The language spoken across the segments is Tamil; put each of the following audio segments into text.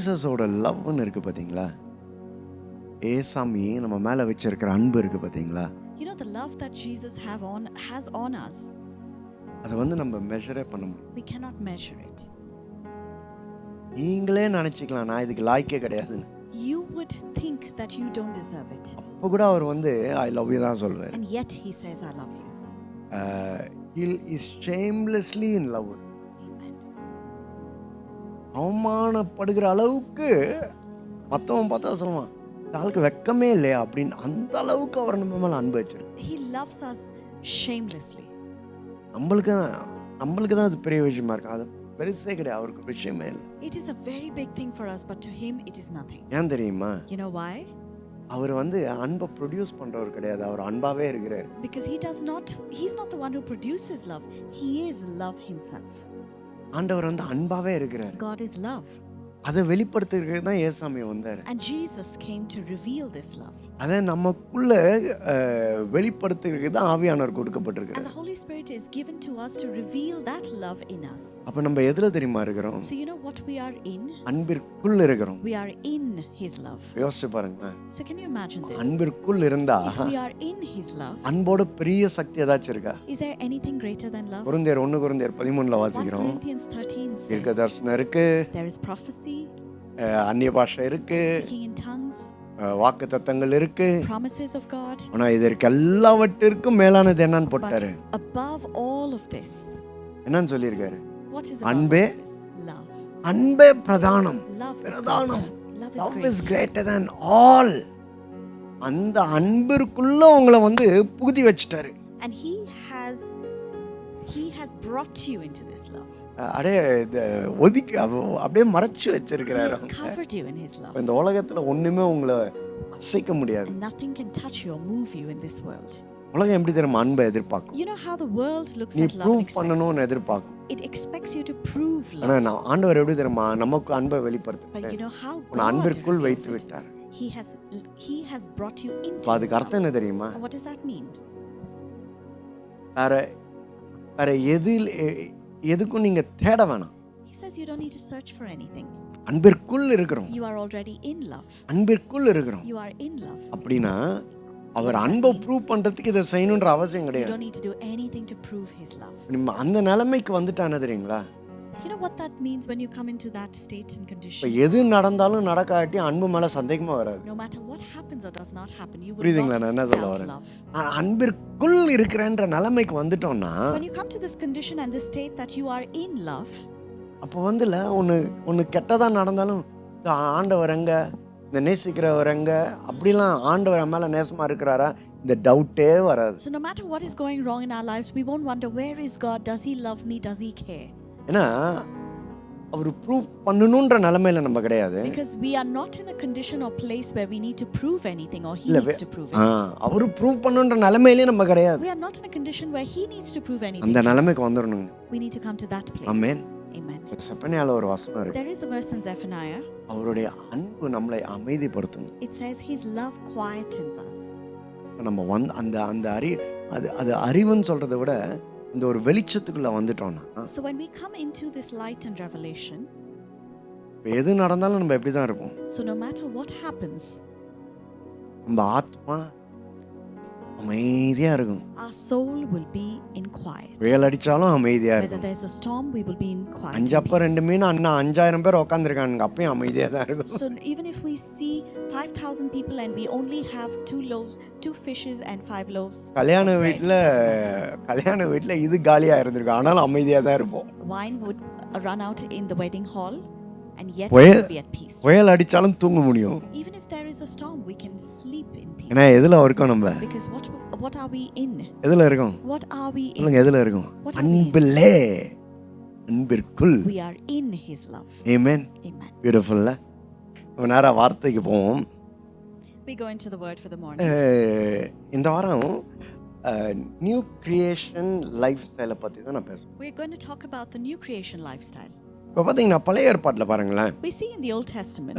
ஜீசஸோட லவ்னு இருக்கு பாத்தீங்களா, ஏசாமி நம்ம மேல வச்சிருக்கிற அன்பு இருக்கு பாத்தீங்களா, You know, the love that Jesus has on us, அதை வந்து நம்ம மெஷரே பண்ண முடியும். we cannot measure it. நீங்களே நினைச்சுக்கலாம் நான் இதுக்கு லாய்க்கே கிடையாதுன்னு. You would think that you don't deserve it. அப்போ கூட அவர் வந்து ஐ லவ் யூ தான் சொல்வார். And yet he says, I love you. He is shamelessly in love. Amen. அவமானப்படுகிற அளவுக்கு மற்றவன் பார்த்தா சொல்லுவான், ஆளுக்கு வெக்கமே இல்லையா அப்படின்னு, அந்த அளவுக்கு அவர் நம்ம மேலே அன்பு வச்சிருக்கு. He loves us shamelessly. நம்மளுக்கு தான் அது பெரிய விஷயமா இருக்கு. அது பெருசே கிடையாது, அவருக்கு விஷயமே இல்லை. It is a very big thing for us, but to him it is nothing. ஏன் தெரியுமா? You know why? அவர் வந்து அன்பை ப்ரொடியூஸ் பண்றவர் கிடையாது, அவர் அன்பாவே இருக்கிறார். Because he's not the one who produces love. He is love himself. ஆண்டவர் வந்து அன்பாவே இருக்கிறார். God is love. அதை வெளிப்படுத்துறதுக்கு தான் ஏசாமி வந்தார். And Jesus came to reveal this love. அதை நமக்குள்ள வெளிப்படுத்துறதுக்கு தான் ஆவியானவர் கொடுக்கப்பட்டிருக்கார். And the Holy Spirit is given to us to reveal that love in us. அப்ப நம்ம எதுல தெரியுமா இருக்கிறோம்? So you know what we are in? அன்பிற்குள் இருக்கிறோம். We are in his love. யோசிச்சு பாருங்க. So can you imagine this? அன்பிற்குள் இருந்தா, if we are in his love, அன்போட பெரிய சக்தி ஏதாச்சும் இருக்கா? is there anything greater than love? கொரிந்தியர் 1:13 வாசிக்கிறோம். 1 Corinthians 13 says, தீர்க்க தரிசனம் இருக்கு, there is prophecy, அந்நிய பாஷை இருக்கு, speaking in tongues, வாக்குத்தத்தங்கள் இருக்கு. promises of God. ஆனா இதற்கு எல்லாவற்றிற்கும் மேலானது என்னன்னு போட்டாரு? But above all of this, என்னன்னு சொல்லியிருக்காரு? what is above அன்பே all of this? Love. அன்பே பிரதானம். Love is பிரதானம். greater. Love is greater than all. அந்த அன்பிற்குள்ள உங்களை வந்து புகுத்தி வச்சிட்டாரு. And he has brought you into this love. அப்படியே ஒதுக்கி அப்படியே மறைச்சு வச்சிருக்கிறாரு. He has covered you in his love. இந்த உலகத்துல ஒண்ணுமே உங்களை அசைக்க முடியாது. And nothing can touch you or move you in this world. உலகம் எப்படி தெரியுமா அன்பை எதிர்பார்க்கும்? You know how the world looks நீ at love prove and expects. பண்ணணும்னு எதிர்பார்க்கும். It expects you to prove love. ஆனா ஆண்டவர் எப்படி தெரியுமா நமக்கு அன்பை But வெளிப்படுத்துறாரு? you know how உன்னை God அன்பிற்குள் reveals வைத்து it. விட்டார். He has brought you into அதுக்கு his love. அர்த்தம் என்ன தெரியுமா? And what does that mean? வேற எதுக்கும் நீங்க தேட வேணாம். He says you don't need to search for anything. அன்பிற்குள் இருக்கிறோம். You are already in love. அன்பிற்குள் இருக்கிறோம். You are in love. அப்படின்னா அவர் அன்பை ப்ரூவ் பண்றதுக்கு இதை செய்யணுன்ற அவசியம் You கிடையாது. don't need to do anything to prove his love. நம்ம அந்த நிலைமைக்கு வந்துட்டானே தெரியுங்களா? You know what that means when you come into that state and condition? இப்போ எது நடந்தாலும் நடக்காட்டி அன்பு மேல சந்தேகமா வராது. No matter what happens or does not happen, you will புரியுதுங்களா நான் என்ன not சொல்ல doubt வரேன்? love. அன்பிற்குள் இருக்கிறன்ற நிலைமைக்கு வந்துட்டோம்னா, So when you come to this condition and this state that you are in love, அப்போ வந்துல ஒன்று கெட்டதா நடந்தாலும் இந்த ஆண்டவர் எங்க, இந்த நேசிக்கிறவர் எங்க, அப்படிலாம் ஆண்டவர் மேல நேசமா இருக்கிறாரா, இந்த டவுட்டே வராது. so no matter what is going wrong in our lives, we won't wonder where is God, does he love me, does he care? ஏன்னா அவர் ப்ரூவ் பண்ணணுன்ற நிலைமையில நம்ம கிடையாது. Because we are not in a condition or place where we need to prove anything or he needs to prove it. அவர் ப்ரூவ் பண்ணணுன்ற நிலைமையிலே நம்ம கிடையாது. We are not in a condition where he needs to prove anything. அந்த நிலைமைக்கு வந்துறணும். We need to come to that place. Amen. Amen. செப்பனியால ஒரு வசனம் இருக்கு. There is a verse in Zephaniah. அவருடைய அன்பு நம்மளை அமைதிப்படுத்தும். It says his love quietens us. நம்ம அந்த அது அறிவுன்னு சொல்றதை விட இந்த ஒரு வெளிச்சத்துக்குள்ள வந்துட்டோம்னா, So when we come into this light and revelation, எது நடந்தாலும் நம்ம எப்படி தான் இருப்போம்? so no matter what happens, நம்ம ஆத்மா அமைதியா இருக்கும். our soul will be in quiet. புயல் அடிச்சாலும் அமைதியா Whether இருக்கும். there's a storm, we will be in quiet. 5 அப்ப 2 மீன் அண்ணா 5000 பேர் உட்கார்ந்திருக்காங்க, அப்பயும் அமைதியா தான் இருக்கும். So even if we see 5,000 people and we only have 2 loaves, 2 fishes and 5 loaves. கல்யாண வீட்ல இது காலியா இருந்திருக்கு, ஆனாலும் அமைதியா தான் இருப்போம். Wine would run out in the wedding hall and yet we will be at peace. புயல் அடிச்சாலும் தூங்க முடியும். Even if there is a storm, we can sleep in peace. ஏன்னா எதுல இருக்கோம் நம்ம? Because what are we in? எதுல இருக்கோம்? What are we in? சொல்லுங்க எதுல இருக்கோம்? அன்பிலே, அன்பிற்குள். We are in his love. Amen. Amen. Beautiful. நேரா வார்த்தைக்கு போவோம். We go into the word for the morning. இந்த வாரம் நியூ கிரியேஷன் லைஃப் ஸ்டைலை பற்றி தான் நான் பேசுவேன். We're going to talk about the new creation lifestyle. இப்போ பார்த்தீங்கன்னா பழைய ஏற்பாட்டில் பாருங்களேன், We see in the Old Testament,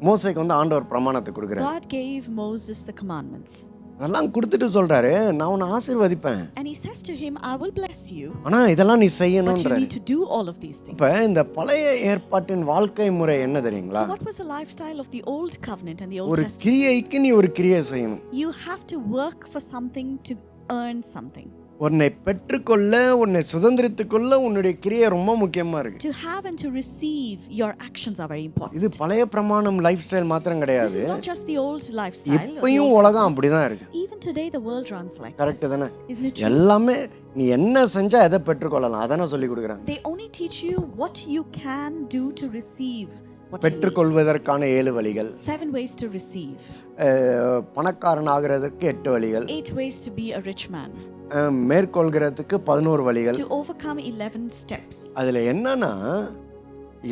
மோசேக்கு வந்து ஆண்டவர் பிரமாணத்தை கொடுக்குறாரு. God gave Moses the commandments. அதெல்லாம் கொடுத்துட்டு சொல்றாரு, நான் உன்னை ஆசீர்வதிப்பேன், And he says to him, I will bless you, ஆனா இதெல்லாம் நீ but you செய்யணும்ன்றாரு. need to do all of these things. இப்ப இந்த பழைய ஏற்பாட்டின் வாழ்க்கை முறை என்ன தெரியுங்களா? So what was the lifestyle of the old covenant and the Old ஒரு Testament? கிரியைக்கு நீ ஒரு கிரியை செய்யணும். You have to work for something to earn something. உன்னை பெற்றுக்கொள்ள, உன்னை சுதந்திரித்துக்கொள்ள உன்னுடைய கிரியை ரொம்ப முக்கியமா இருக்கு. To have and to receive, your actions are very important. இது பழைய பிரமாணம் லைஃப் ஸ்டைல் மாத்திரம் This கிடையாது, is not just the old lifestyle. இப்பயும் உலகம் அப்படிதான் இருக்கு. Even today the world runs like correct this. தானே? Isn't it true? எல்லாமே நீ என்ன செஞ்சா எதை பெற்றுக்கொள்ளலாம் அதானே சொல்லி கொடுக்குறாங்க. They only teach you what you can do to receive what you need. பெற்றுக்கொள்வதற்கான 7 வழிகள், 7 ways to receive. பணக்காரன் ஆகிறதுக்கு 8 வழிகள், 8 ways to be a rich man. மேற்கொள்கிறதுக்கு 11 வழிகள். To overcome 11 steps. அதுல என்னன்னா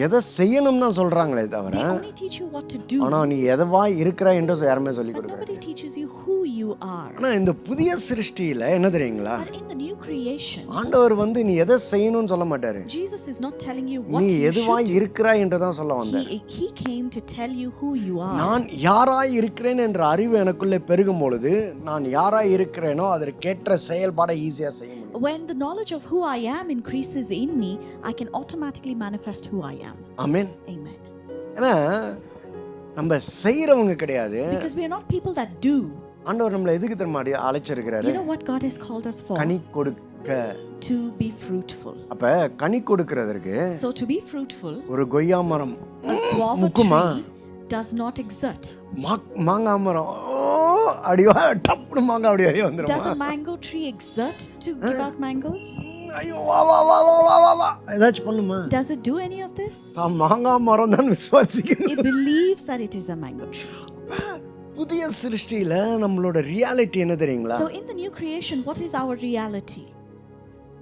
எதை செய்யணும் தான் சொல்றாங்களே தவிர, They only teach you what to do. ஆனா நீ எதவா இருக்கிற என்று யாருமே சொல்லி But கொடுக்கறாங்க. nobody teaches you who you are. ஆனா இந்த புதிய சிருஷ்டியில என்ன தெரியுங்களா, But in the new creation, ஆண்டவர் நீ எதை செய்யணும்னு சொல்ல மாட்டாரு, Jesus is not telling you what நீ you எதுவா should do. இருக்கிறாய் என்று தான் சொல்ல வந்தார். He came to tell you who you are. நான் யாராய் இருக்கிறேன் என்ற அறிவு எனக்குள்ளே பெருகும் பொழுது நான் யாராய் இருக்கிறேனோ அதற்கேற்ற செயல்பாடை ஈஸியா செய்ய முடியும். When the knowledge of who I am increases in me, I can automatically manifest who I am. Amen. Amen. ஏன்னா நம்ம செய்யறவங்க கிடையாது, Because we are not people that do. ஆண்டவர் நம்மளை எதுக்கு தெரியுமா அழைச்சிருக்கிறாரு? You know what God has called us for? கனி கொடுக்க. To be fruitful. அப்ப கனி கொடுக்கிறதுக்கு So to be fruitful, ஒரு கொய்யா மரம் a guava முக்குமா, tree does not exert. மாங்காய் மரம் அடிவா டப்புனு மாங்காய் அப்படியே வெளியே வந்துரும். Does a mango tree exert to give out mangoes? ஐயோ வா வா வா வா வா வா வா ஏதாச்சும் பண்ணுமா? Does it do any of this? தான் மாங்காய் மரம் தான் விசுவாசிக்கணும். It believes that it is a mango tree. புதிய சிருஷ்டியில நம்மளோட ரியாலிட்டி என்ன தெரியுங்களா? So in the new creation, what is our reality?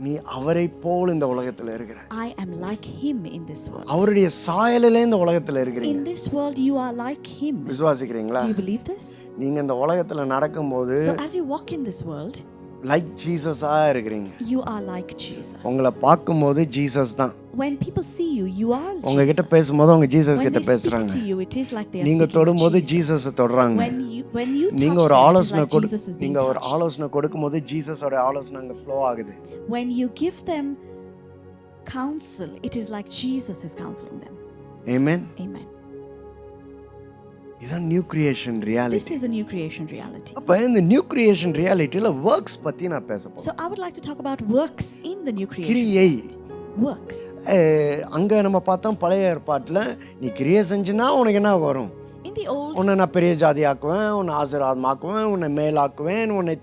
நீ அவரை போல் இந்த உலகத்துல இருக்கிற. I am like him in this world. அவருடைய சாயலிலே இந்த உலகத்துல In இருக்கிறீங்க. this world you are like him. விசுவாசிக்கிறீங்களா? Do you believe this? நீங்க இந்த உலகத்துல நடக்கும்போது So as you walk in this world, like ஜீசஸா இருக்கிறீங்க. you are like Jesus. உங்களை பார்க்கும்போது ஜீசஸ் தான். When people see you, you are Jesus. உங்ககிட்ட பேசும்போது அவங்க ஜீசஸ் When கிட்ட they speak பேசுறாங்க. to you, it is like they are நீங்க speaking to தொடும்போது Jesus. ஜீசஸை தொடுறாங்க. When you நீங்க touch ஒரு them, it is ஆலோசனை like Jesus is being நீங்க ஒரு touched. ஆலோசனை கொடுக்கும்போது ஜீசஸோட ஆலோசனை அங்க ஃப்ளோ ஆகுது. When you give them counsel, it is like Jesus is counseling them. Amen. Amen. இதான் new creation This reality. is a new creation reality. அப்ப இந்த நியூ கிரியேஷன் ரியாலிட்டில வர்க்ஸ் பத்தி நான் பேச போறேன். So I would like to talk about works in the new creation. கிரியை. Works. அங்க நம்ம பார்த்தோம் பழைய ஏற்பாட்டுல நீ கிரியை செஞ்சினா உனக்கு என்ன வரும்? In the old, உன்னை நான் பெரிய ஜாதி ஆக்குவேன், உன்னை ஆசீர்வாதமாக்குவேன், உன்னை மேலாக்குவேன், உன்னை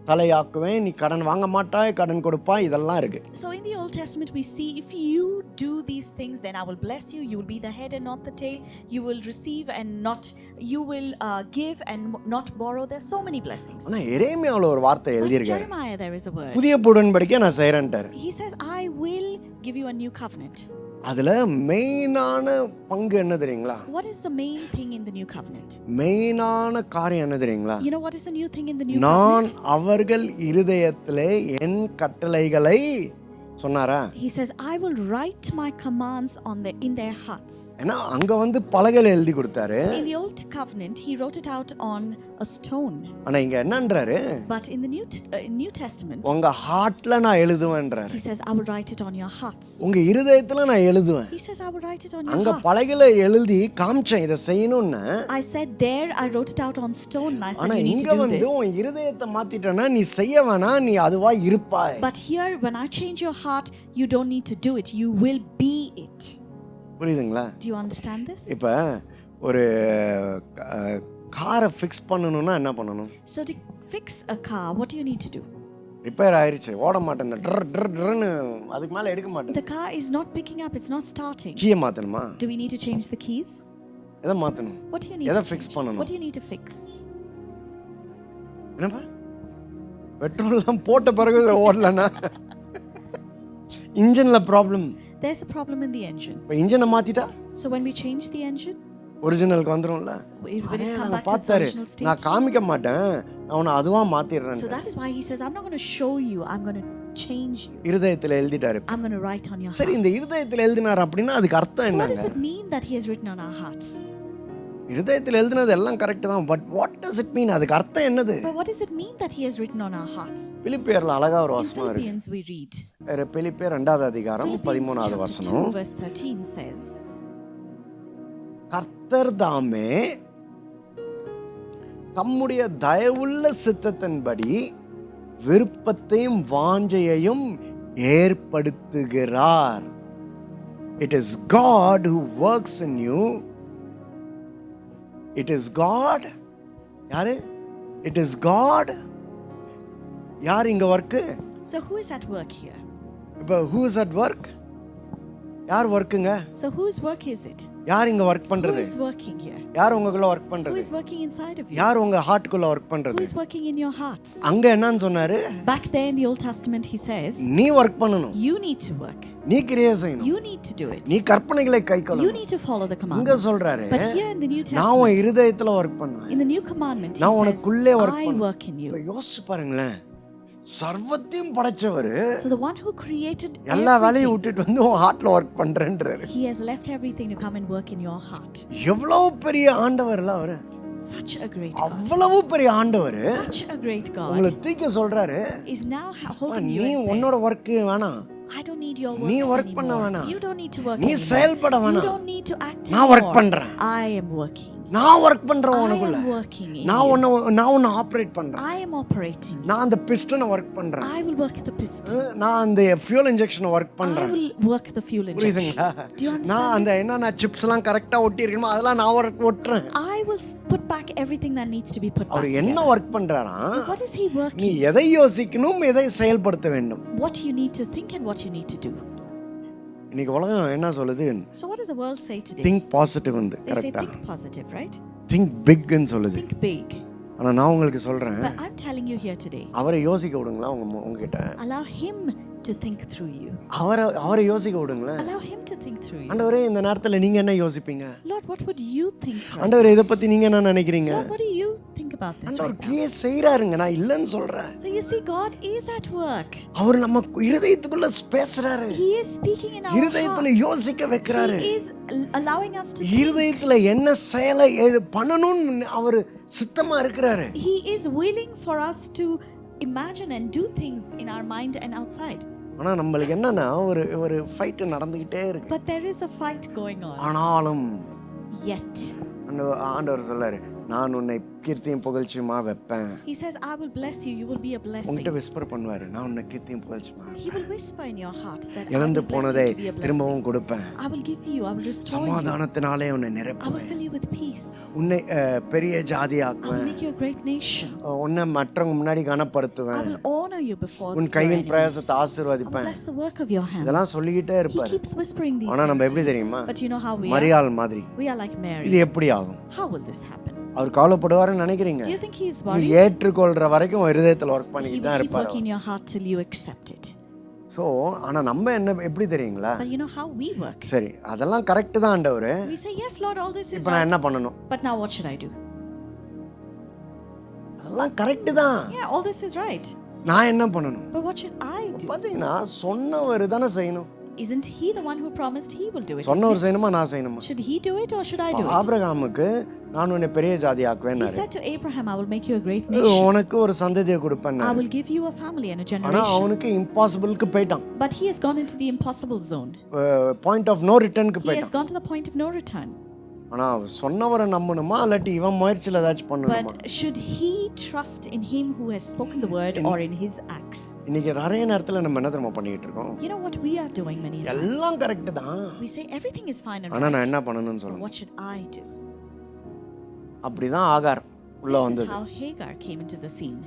தலையாக்குவேன், நீ கடன் வாங்க மாட்டாய், கடன் கொடுப்பாய், இதெல்லாம் இருக்கு. so in the Old Testament we see if you do these things, then I will bless you. You will be the head and not the tail. You will receive and not. You will give and not borrow. There are so many blessings. ஆனா எரேமியாவுல ஒரு வார்த்தை But in எழுதியிருக்காரு. Jeremiah there is a word. புதிய உடன்படிக்கை நான் செய்றேன்ட்டாரு. He says, I will give you a new covenant. அதுல மெயினான பங்கு என்ன தெரியுங்களா? What is the main thing in the new covenant? மெயினான காரியம் என்ன தெரியுங்களா? You know what is the new thing in the new நான் covenant? அவர்கள் இருதயத்திலே என் கட்டளைகளை சொன்னாரா? He says, I will write my commands in their hearts. ஏன்னா அங்க பலகையில எழுதி கொடுத்தாரு. In the Old Covenant, he wrote it out on a stone. ஆனா இங்க என்னன்றாரு? But in the New Testament, உங்க ஹார்ட்ல நான் எழுதுவேன்றாரு. he says, I will write it on your hearts. உங்க இருதயத்துல நான் எழுதுவேன். He says, I will write it on your அங்க hearts. பலகையில எழுதி காமிச்சேன் இத செய்யணும்னு. I said there, I wrote it out on stone. And I said, ஆனா you need இங்க to do this. உன் இருதயத்தை மாத்திட்டேன்னா நீ செய்ய வேணாம், நீ அதுவா இருப்பாய். But here, when I change your heart, you don't need to do it. You will be it. புரியுதுங்களா? Do you understand this? இப்ப ஒரு காரை ஃபிக்ஸ் பண்ணணும்னா என்ன பண்ணணும்? So to fix a car, what do you need to do? Repair ஆயிருச்சு, ஓட மாட்டேன், ட்ரன்னு அதுக்கு மேல எடுக்க மாட்டேன். The car is not picking up, it's not starting. கீயை மாத்தணுமா? Do we need to change the keys? எதை மாத்தணும்? What do you need எதை to ஃபிக்ஸ் change? பண்ணணும்? What do you need to fix? என்னப்பா பெட்ரோல்லாம் போட்ட பிறகு ஓடலன்னா இன்ஜின்ல problem. There's a problem in the engine. இப்போ இன்ஜினை மாத்திட்டா So when we change the engine, ஒரிஜினலுக்கு வந்துரும்ல. will அதே it come நாங்க back to its பார்த்தாரு, original state? நான் காமிக்க மாட்டேன், நான் உன்னை அதுவா மாத்திடுறேன். So that is why he says, I'm not going to show you, I'm going to change you. இருதயத்துல எழுதிட்டாரு. I'm going to write on your சரி, heart. இந்த இருதயத்துல எழுதினார் அப்படின்னா அதுக்கு அர்த்தம் So what என்னங்க? does it mean that he has written on our hearts? இருதயத்தில் எழுதுனது எல்லாம் கரெக்ட் தான். But what does it mean? அதுக்கு அர்த்தம் என்னது? But what does it mean that he has written on our hearts? பிலிப்பியர்ல அழகா ஒரு In வசனம் இருக்கு. Philippians we read. பிலிப்பியர் 2வது அதிகாரம் Philippians 13வது chapter வசனம். 2 verse 13 says, கர்த்தர் தாமே தம்முடைய தயவுள்ள சித்தத்தின்படி விருப்பத்தையும் வாஞ்சையையும் ஏற்படுத்துகிறார். It is God who works in you. It is God. யாரு? It is God. யார் இங்க work? so who is at work here? இப்போ who is at work? யார் ஒர்க்குங்க? So whose work is it? யார் இங்க ஒர்க் Who பண்றது? is working here? யார் உங்களுக்குள்ள ஒர்க் Who பண்றது? is working inside of you? யார் உங்க ஹார்ட்குள்ள ஒர்க் Who பண்றது? is working in your hearts? அங்க என்னன்னு சொன்னாரு? Back there in the Old Testament he says, நீ ஒர்க் பண்ணணும், you need to work. நீ கிரியை செய்யணும், You need to do it. நீ கற்பனைகளை You கைக்கொள்ளணும். need to follow the இங்க commandments. சொல்றாரு, But here in the New நான் உன் Testament, இருதயத்துல ஒர்க் பண்ணுவேன். in the new commandment, he நான் says, உனக்குள்ளே ஒர்க் I பண்ணுவேன். work in you. இப்ப யோசிச்சு பாருங்களேன், சர்வத்தையும் படைச்சவரு So the one who created எல்லா வேலையும் everything, விட்டுட்டு வந்து உன் ஹார்ட்ல work பண்றேன்றாரு. he has left everything to come and work in your heart. எவ்வளவு பெரிய ஆண்டவர்ல அவரு, Such a great God. அவ்வளவு பெரிய ஆண்டவர் Such a great உங்களை God தூக்கி சொல்றாரு, is now holding நீ you and உன்னோட says, ஒர்க் வேணாம், I don't need your நீ works ஒர்க் பண்ண anymore. வேணாம், You don't need to work நீ anymore. செயல்பட You வேணாம், don't need to act நான் ஒர்க் anymore. பண்றேன், I am working. நான் ஒர்க் பண்றேன் I உனக்குள்ள, am working in நான் you. உன்னை ஆப்ரேட் பண்றேன், I am operating. நான் அந்த பிஸ்டனை ஒர்க் பண்றேன், I will work the piston. நான் அந்த ஃபியூல் இன்ஜெக்ஷனை ஒர்க் I பண்றேன். will work the fuel injection. புரியுதுங்களா? Do you நான் understand அந்த this? என்னென்ன சிப்ஸ் எல்லாம் கரெக்டா ஒட்டி இருக்கணுமோ அதெல்லாம் நான் ஒட்டுறேன். I will put back everything that needs to be put back அவர் என்ன together. ஒர்க் பண்றாரா? What is he நீ working? எதை யோசிக்கணும், எதை செயல்படுத்த வேண்டும். What you need to think and what you need to do. இன்னைக்கு உலகம் என்ன சொல்லுது? So what does the world say today? Think positive வந்து They say கரெக்டா, think positive, right? திங்க் பிக்னு சொல்லுது. Think big. ஆனா நான் உங்களுக்கு சொல்றேன், But I'm telling you here today, அவரை யோசிக்க விடுங்களா உங்ககிட்ட, allow him to think through you. அவரை யோசிக்க விடுங்களேன். Allow him to think through you. ஆண்டவரே இந்த நேரத்துல நீங்க என்ன யோசிப்பீங்க? Lord, what would you think? Right? ஆண்டவரே இதை பத்தி நீங்க என்ன நினைக்கிறீங்க? Lord, what do you think about this ஆண்டவர் right now? கிரியை செய்யறாருங்க, நான் இல்லைன்னு சொல்றேன். So you see, God is at work. அவர் நம்ம இருதயத்துக்குள்ள பேசுறாரு, He is speaking in our இருதயத்துல hearts. யோசிக்க வைக்கிறாரு, He is allowing us to think. இருதயத்துல என்ன செயலை பண்ணணும்னு அவர் சித்தமா இருக்கிறாரு. He is willing for us to imagine and do things in our mind and outside. ஆனா நம்மளுக்கு என்னன்னா ஒரு ஃபைட் நடந்துகிட்டே இருக்கு. But there is a fight going on. ஆனாலும் Yet ஆண்டவர் சொல்லாரு, நான் உன்னை கீர்த்தியும் புகழ்ச்சியுமா வைப்பேன். He says, I will bless you, you will be a blessing. உன்கிட்ட விஸ்பர் பண்ணுவாரு, நான் உன்னை கீர்த்தியும் புகழ்ச்சியுமா He will whisper in your heart that I இழந்து will bless போனதை you to be a blessing. திரும்பவும் கொடுப்பேன், I will give you, I will restore you. சமாதானத்தினாலே உன்னை I will நிரப்புவேன், fill you with peace. உன்னை பெரிய I will ஜாதியாக்குவேன், make you a great nation. உன்னை மற்றவங்க முன்னாடி I கனப்படுத்துவேன், will honor you before உன் your கையின் enemies. பிரயாசத்தை I will ஆசீர்வதிப்பேன். bless the work of your hands. இதெல்லாம் சொல்லிக்கிட்டே He இருப்பாரு. keeps whispering these ஆனா நம்ம things. எப்படி தெரியுமா? But you know how we are? மரியாள் மாதிரி. We are like Mary. இது எப்படி ஆகும்? How will this happen? அவர் கவலைப்படுவாருன்னு நினைக்கிறீங்க? Do you think he is நீ worried? ஏற்றுக்கொள்ற வரைக்கும் இருதயத்துல ஒர்க் He பண்ணிட்டு will தான் keep இருப்பாரு. working in your heart till you accept it. So ஆனா நம்ம என்ன எப்படி தெரியுங்களா? But you know how we work? சரி, அதெல்லாம் கரெக்ட் தான் ஆண்டவரே. We say, yes, Lord, all this is இப்போ நான் right. என்ன பண்ணணும்? But now what should I do? அதெல்லாம் கரெக்ட் தான். Yeah, all this is right. நான் என்ன பண்ணணும்? But what should I do? பாத்தீங்கன்னா சொன்னவர் தானே செய்யணும். Isn't he the one who promised he will do it? சொன்னவர் செய்யணுமா நான் செய்யணுமா? Should he do it or should I do it? ஆபிரகாமுக்கு நான் உன்னை பெரிய ஜாதி He ஆக்குவேன்னாரு. said to Abraham, I will make you a great nation. உனக்கு ஒரு சந்ததியை கொடுப்பேன். I will give you a family and a ஆனா generation. அவனுக்கு இம்பாசிபிளுக்கு போயிட்டான். But he has gone into the impossible zone. Point of no ரிட்டர்னுக்கு He has போயிட்டான். gone to the point of no return. ஆனா சொன்னவரை நம்பணுமா இல்லாட்டி இவன் முயற்சியில ஏதாச்சும் பண்ணணுமா? But should he trust in him who has spoken the word or in his acts? இன்னைக்கு நிறைய நேரத்துல நம்ம என்ன தெரியுமா பண்ணிட்டு இருக்கோம்? You know what we are doing many times? எல்லாம் கரெக்ட் தான். We say everything is fine and ஆனா நான் right. என்ன பண்ணணும்னு But சொல்லுங்க. what should I do? அப்படிதான் ஆகார் உள்ள This is வந்தது. how Hagar came into the scene.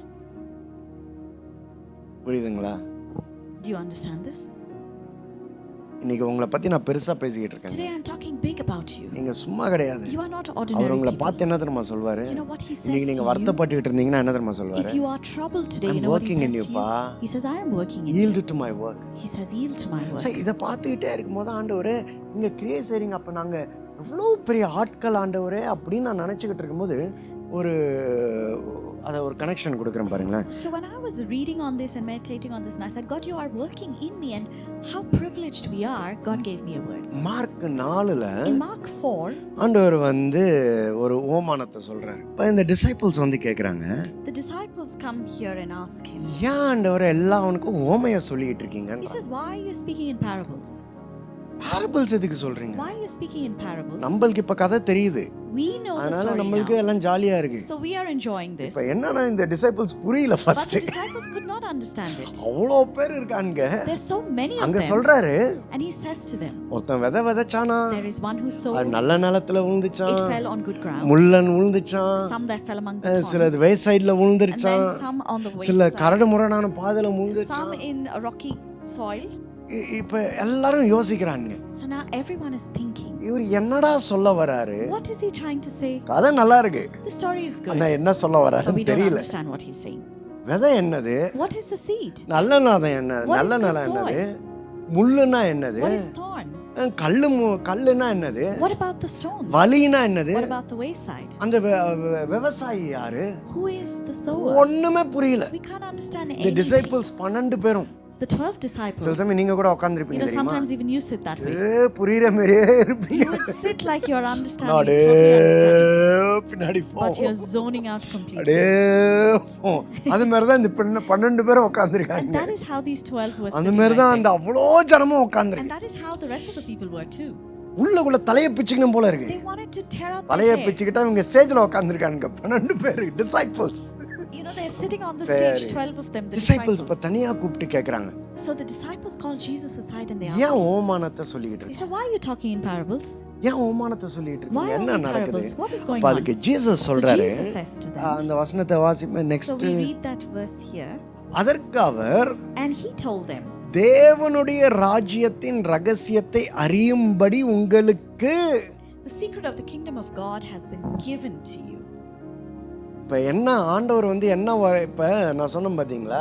புரியுதுங்களா? Do you understand this? இன்னைக்கு உங்களை பத்தி நான் பெருசா பேசிக்கிட்டு இருக்கேன். Today I'm talking big about you. நீங்க சும்மா கிடையாது. You are not our ordinary உங்களை people. பார்த்து என்ன தெரியுமா சொல்வாரு? You know what he says இன்னைக்கு to நீங்க you? வருத்தப்பட்டுக்கிட்டு இருந்தீங்கன்னா என்ன தெரியுமா சொல்வாரு? If you are troubled today, I'm you know what he working in says you, to you? pa. He says, I am working in Yield you. to my work. He says, yield to my work. சரி, இதை பார்த்துக்கிட்டே இருக்கும்போது ஆண்டவரே நீங்க கிரியை செய்றீங்க, அப்ப நாங்க எவ்வளோ பெரிய ஆட்கள் ஆண்டவரே அப்படின்னு நான் நினைச்சுக்கிட்டு இருக்கும்போது ஒரு அதை ஒரு கனெக்ஷன் கொடுக்குறேன் பாருங்களேன். So when I was reading on this and meditating on this, and I said, God, you are working in me, and how privileged we are. God gave me a word. Mark 4ல In Mark 4, ஆண்டவர் வந்து ஒரு ஓமானத்தை சொல்றாரு. இப்போ இந்த டிசைபிள்ஸ் வந்து கேக்குறாங்க, the disciples come here and ask him. ஏன் ஆண்டவர் எல்லாவனுக்கும் ஓமைய சொல்லிட்டு இருக்கீங்க? He says, why are you speaking in parables? பாரபிள்ஸ் எதுக்கு சொல்றீங்க? Why are you speaking in parables? நம்மளுக்கு இப்ப கதை தெரியுது, We know the அதனால story நம்மளுக்கு now. எல்லாம் ஜாலியா இருக்கு. So we are enjoying this. இப்ப என்னன்னா இந்த டிசைபிள்ஸ் புரியல But first. the disciples could not understand it. அவ்வளோ பேர் இருக்காங்க. There's so many of அங்க them. சொல்றாரு, And he says to them, ஒருத்தன் விதைச்சானா, there is one who அது sowed, நல்ல நிலத்துல விழுந்துச்சான், it fell on good ground. முள்ளன் விழுந்துச்சான், Some that fell among the சில thorns. வேசைட்ல And விழுந்துருச்சான், then some on the சில wayside. கரடு முரடான பாதையில விழுந்துச்சான். Some in a rocky soil. இப்ப எல்லாரும் யோசிக்கிறாங்க, So now everyone is thinking, இவர் என்னடா சொல்ல வராரு? what is he trying to say? கதை நல்லா இருக்கு, The story is ஆனா good, என்ன சொல்ல but we வராருன்னு don't தெரியல. understand what he's saying. விதை என்னது? What is the seed? நல்ல நாதம் என்ன? What நல்ல is good நிலம் என்னது? soil? முள்ளுனா என்னது? What is thorn? கல்லுனா என்னது? What about the stones? வலினா என்னது? What about the wayside? அந்த விவசாயி யாரு? Who is the sower? ஒண்ணுமே புரியல. We can't understand இந்த anything. டிசைபிள்ஸ் 12 பேரும், The 12 disciples. சில சமயம் நீங்க கூட You உட்கார்ந்திருப்பீங்க know, தெரியுமா? sometimes even you sit that way. புரியுற மாதிரியே இருப்பீங்க. You would sit like you're understanding, அடே totally understanding, பின்னாடி போ. but you're zoning out completely. அடே போ. அது மாதிரி தான் இந்த 12 பேரும் And உட்கார்ந்திருக்காங்க. that is how these 12 were அந்த sitting மாதிரி right தான் there. அந்த அவ்வளோ ஜனமும் உட்கார்ந்திருக்கு. And that is how the rest of the people were too. உள்ளுக்குள்ள தலையை பிச்சுக்கணும் போல இருக்கு. They wanted to tear out their தலையை hair. பிச்சுக்கிட்டா இவங்க ஸ்டேஜ்ல உட்கார்ந்திருக்காங்க 12 பேர் disciples. You know, they're sitting on the stage, 12 of them, the disciples இப்ப disciples. தனியா கூப்பிட்டு கேக்குறாங்க, So the disciples called Jesus aside and they ஏன் asked him, ஓமானத்தை சொல்லிட்டு they இருக்கீங்க? said, why are you talking in parables? ஏன் ஓமானத்தை சொல்லிட்டு Why இருக்கீங்க? என்ன only நடக்குது? parables? What is going அப்ப on? அதுக்கு ஜீசஸ் So சொல்றாரு, Jesus says to them, அந்த வசனத்தை வாசிப்பேன் so next. we read that verse here, அதற்கு அவர், and he told them, தேவனுடைய ராஜ்யத்தின் ரகசியத்தை அறியும்படி உங்களுக்கு. the secret of the kingdom of God has been given to you. இப்ப என்ன ஆண்டவர் வந்து என்ன இப்ப நான் சொன்னேன் பாத்தீங்களா,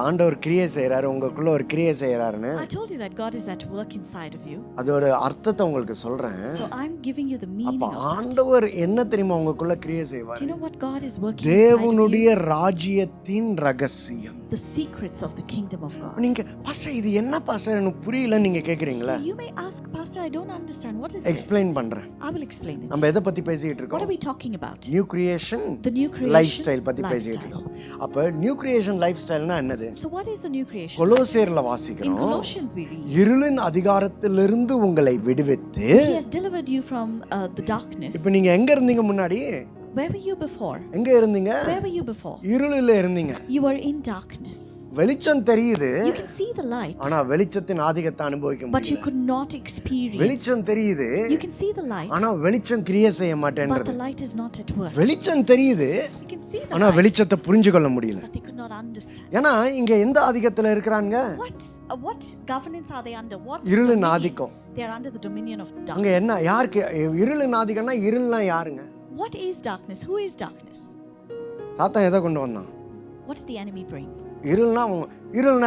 ஆண்டவர் கிரியை செய்யறாரு, உங்களுக்குள்ள ஒரு கிரியை செய்யறாருன்னு. I told you that God is at work inside of you. அதோட அர்த்தத்தை உங்களுக்கு சொல்றேன். So I'm giving you the meaning அப்ப of that. ஆண்டவர் என்ன தெரியுமா உங்களுக்குள்ள கிரியை Do செய்வார்? you know what God is working inside of தேவனுடைய you? ராஜ்யத்தின் ரகசியம். The secrets of the kingdom of God. நீங்க பாஸ்டர் இது என்ன பாஸ்டர் எனக்கு புரியல நீங்க கேக்குறீங்களா? So you may ask, Pastor, I don't understand. What is explain this? பண்றேன். I will explain it. நம்ம எதை பத்தி பேசிட்டு What இருக்கோம்? are we talking about? New creation The new creation life style பத்தி பேசிட்டு lifestyle. இருக்கோம். அப்ப நியூ கிரியேஷன் லைஃப் ஸ்டைல்னா என்னது? So what is the new creation? கொலோசியர்ல In வாசிக்கிறோம், Colossians we read, இருளின் அதிகாரத்திலிருந்து உங்களை விடுவித்து. He has delivered you from the darkness. இப்ப நீங்க எங்க இருந்தீங்க முன்னாடி? Where were you before? எங்க இருந்தீங்க? Where were you before? இருளில இருந்தீங்க. You were in darkness. வெளிச்சம் தெரியுது, You can see the light, ஆனா வெளிச்சத்தின் ஆதிக்கத்தை அனுபவிக்க but you முடியல. could not experience. வெளிச்சம் தெரியுது, You can see the light, ஆனா வெளிச்சம் கிரியை செய்ய but மாட்டேன்றது. the light is not at work. வெளிச்சம் தெரியுது, You can see the ஆனா light, வெளிச்சத்தை புரிஞ்சு கொள்ள முடியல. but they could not understand. ஏன்னா இங்க எந்த ஆதிக்கத்துல இருக்கிறாங்க? What governance are they under? What இருளின் dominion? ஆதிக்கம். They are under the dominion of the அங்க darkness. என்ன யாருக்கு இருளின் ஆதிக்கம்னா? இருள்னா யாருங்க? What is darkness? Who is darkness? சாத்தான் எதை கொண்டு வந்தான்? What did the enemy bring? இருள்னா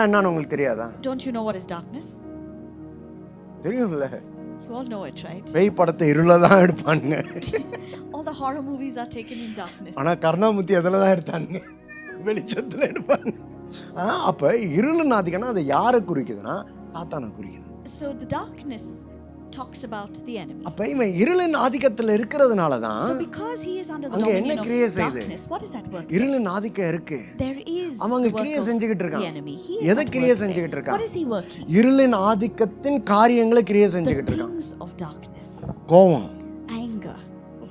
என்னன்னு உங்களுக்கு தெரியாதா? Don't you know what is darkness? தெரியும்ல, You all know it, right? பேய் படத்தை இருள தான் எடுப்பானுங்க, All the horror movies are taken in darkness. ஆனா கருணாமூர்த்தி எதுல தான் எடுத்தானுங்க? வெளிச்சத்துல எடுப்பாங்க. அப்ப இருளின் ஆதிக்கம்னா அது யாரை குறிக்குதுன்னா சாத்தானை குறிக்குது. So the darkness talks about the enemy. அப்ப இவன் இருளின் ஆதிக்கத்துல இருக்கிறதுனால தான் So because he is under the அங்க என்ன dominion கிரியை of செய்யுது? darkness, what is at work? இருளின் ஆதிக்கம் இருக்கு. There is அவங்க the work கிரியை of செஞ்சுக்கிட்டு the இருக்கான். enemy. He is எதை at கிரியை work there. செஞ்சுக்கிட்டு What இருக்கான்? is he working? இருளின் ஆதிக்கத்தின் காரியங்களை கிரியை The செஞ்சுக்கிட்டு இருக்கான். things of darkness. கோபம். Anger.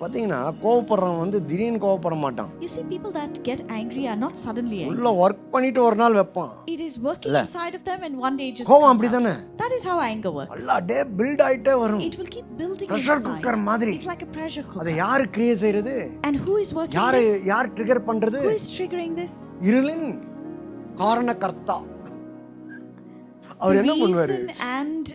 பாத்தீங்கன்னா கோவப்படுறவன் வந்து திடீர்னு கோவப்பட மாட்டான். You see, people that get angry are not suddenly angry. உள்ள ஒர்க் பண்ணிட்டு ஒரு நாள் வைப்பான். It is working inside of them and one day it just கோவம் comes அப்படிதானே? out. That is how anger works. நல்லா டே பில்ட் ஆயிட்டே வரும். It will keep building Pressure inside. cooker மாதிரி. It's like a pressure cooker. அதை யாரு கிரியை செய்யறது? And who is working this? யார் ட்ரிகர் பண்றது? Who is triggering this? இருளின் காரணகர்த்தா. அவர் என்ன பண்ணுவாரு? The reason and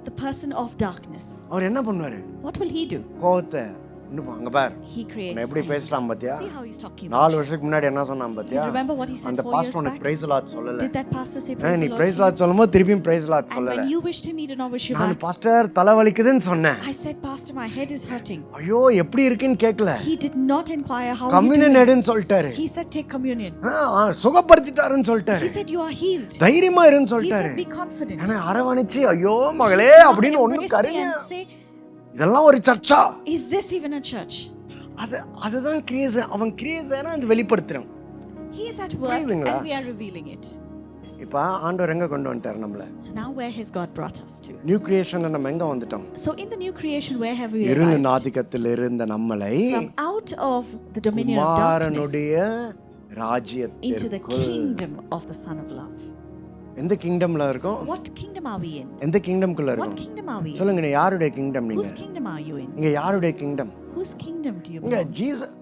the person of darkness. அவர் என்ன பண்ணுவாரு? What will he do? கோவத்தை இன்னும் அங்க பார் He creates. நான் எப்படி பேசுறான் பாத்தியா? See how he's talking. 4 வருஷத்துக்கு முன்னாடி என்ன சொன்னான் பாத்தியா? You remember what he said அந்த 4 years பாஸ்டர் உனக்கு back? பிரைஸ் லாட் சொல்லல. Did that pastor say praise நீ the Lord? பிரைஸ் லாட் சொல்லும்போது திருப்பியும் பிரைஸ் லாட் And சொல்லல. when you wished him, he did not wish you நான் back. பாஸ்டர் தலை வலிக்குதுன்னு சொன்னேன். I said, Pastor, my head is hurting. ஐயோ எப்படி இருக்குன்னு கேட்கல. He did not inquire how you communion doing. எடுன்னு சொல்லிட்டாரு. He said, take communion. சுகப்படுத்திட்டாருன்னு சொல்லிட்டாரு. He said, you are healed. தைரியமா இருன்னு He சொல்லிட்டாரு. said, be confident. ஆனா அரவணைச்சு ஐயோ மகளே அப்படின்னு ஒண்ணும் Embrace me கருங்க. and say, இதெல்லாம் ஒரு Charcha? is this even a church? அதுதான் கிரியேஷன். அவன் கிரியேஷனை அந்த வெளிப்படுத்துறான். He is at work and we are revealing it. இப்ப ஆண்டவர் எங்க கொண்டு வந்துட்டார் நம்மள? So now where has God brought us to? New கிரியேஷன்ல நம்ம எங்க வந்துட்டோம்? So in the new creation, where have we இருளின் arrived? ஆதிக்கத்தில் இருந்த நம்மளை From out of the dominion of darkness குமாரனுடைய into the ராஜ்யத்திற்குள். kingdom of the Son of Love. எந்த கிங்டம்ல இருக்கோம்? What kingdom are we in? எந்த கிங்டம்க்குள்ள What இருக்கோம்? kingdom are we in? சொல்லுங்க, நீ யாருடைய கிங்டம் நீங்க? Whose kingdom are you in? நீங்க யாருடைய kingdom? Whose kingdom do you இங்க belong? ஜீசஸ்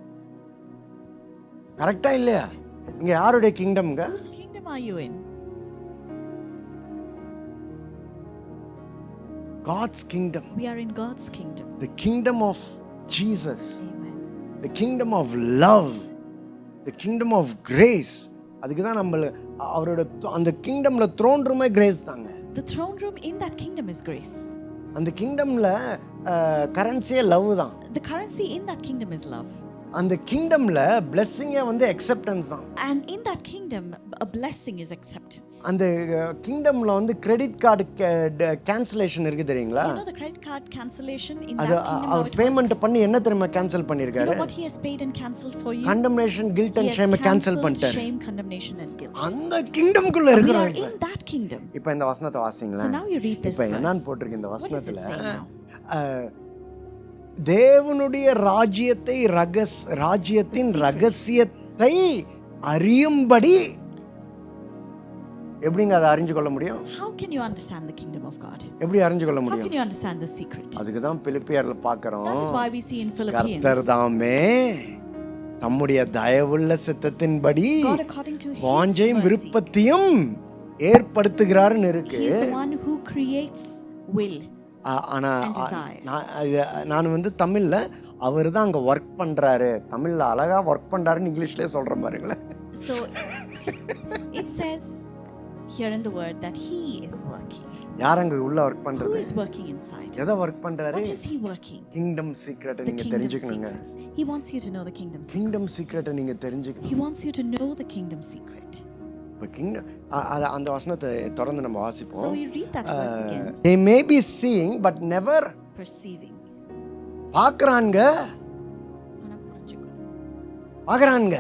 கரெக்ட்டா இல்லையா? இங்க யாருடைய கிங்டம்ங்க? Whose kingdom are you in? God's kingdom. We are in God's kingdom. The kingdom of Jesus. Amen. The kingdom of love. The kingdom of grace. அதுக்கு தான் நம்ம அவரோட அந்த கிங்டம்ல த்ரோன் ரூமே கிரேஸ் தாங்க. The throne room in that kingdom is grace. அந்த கிங்டம்ல கரன்சியே லவ் தான். The currency in that kingdom is love. அந்த கிங்டம்ல blessing-ஏ வந்து acceptance தான். And in that kingdom a blessing is acceptance. அந்த கிங்டம்ல வந்து கிரெடிட் கார்டு கேன்சலேஷன் இருக்கு தெரியுங்களா? You know the credit card cancellation in அது that kingdom. அவர் பேமெண்ட் பண்ணி என்ன தெரியுமா கேன்சல் You பண்ணிருக்காரு? know what he has paid and cancelled for you? Condemnation guilt He and has shame cancel cancelled பண்ணிட்டாரு. shame, condemnation and guilt. அந்த கிங்டம்க்குள்ள We இருக்கிறோம் are in that kingdom. இப்போ இந்த வசனத்தை வாசிங்களா? So now you read this இப்போ verse. என்னன்னு போட்டிருக்கு இந்த What does it வசனத்துல? say now? தேவனுடைய ராஜ்யத்தின் ரகசியத்தை அறியும்படி எப்படிங்க அதை அறிஞ்சு கொள்ள முடியும்? How can you understand the kingdom of God? எப்படி அறிஞ்சு கொள்ள How முடியும்? can you understand the secret? அதுக்கு தான் பிலிப்பியர்ல பார்க்கறோம். That is why we see in Philippians. கர்த்தர் தாமே தம்முடைய தயவுள்ள சித்தத்தின்படி God according to his வாஞ்சையும் mercy. விருப்பத்தையும் ஏற்படுத்துகிறாருன்னு இருக்கு. He is the one who creates will. ஆனா and desire. நான் வந்து தமிழ்ல அவர் தான் அங்க ஒர்க் பண்றாரு, தமிழ்ல அழகா ஒர்க் பண்றாருன்னு இங்கிலீஷ்லயே சொல்ற பாருங்களேன். So it says here in the word that he is working. யார் அங்க உள்ள ஒர்க் Who பண்றது? is working inside? எதை ஒர்க் பண்றாரு? What is he working? Kingdom secret The நீங்க kingdom தெரிஞ்சுக்கணுங்க. secrets. He wants you to know the kingdom secret. Kingdom secret நீங்க தெரிஞ்சுக்கணும். He wants you to know the kingdom secret. இப்ப கிங்டம் அந்த வசனத்தை தொடர்ந்து நம்ம So வாசிப்போம். we read that verse again. They may be seeing but never Perceiving. பார்க்கறாங்க. ஆனா புரிஞ்சுக்கணும். பார்க்கறாங்க.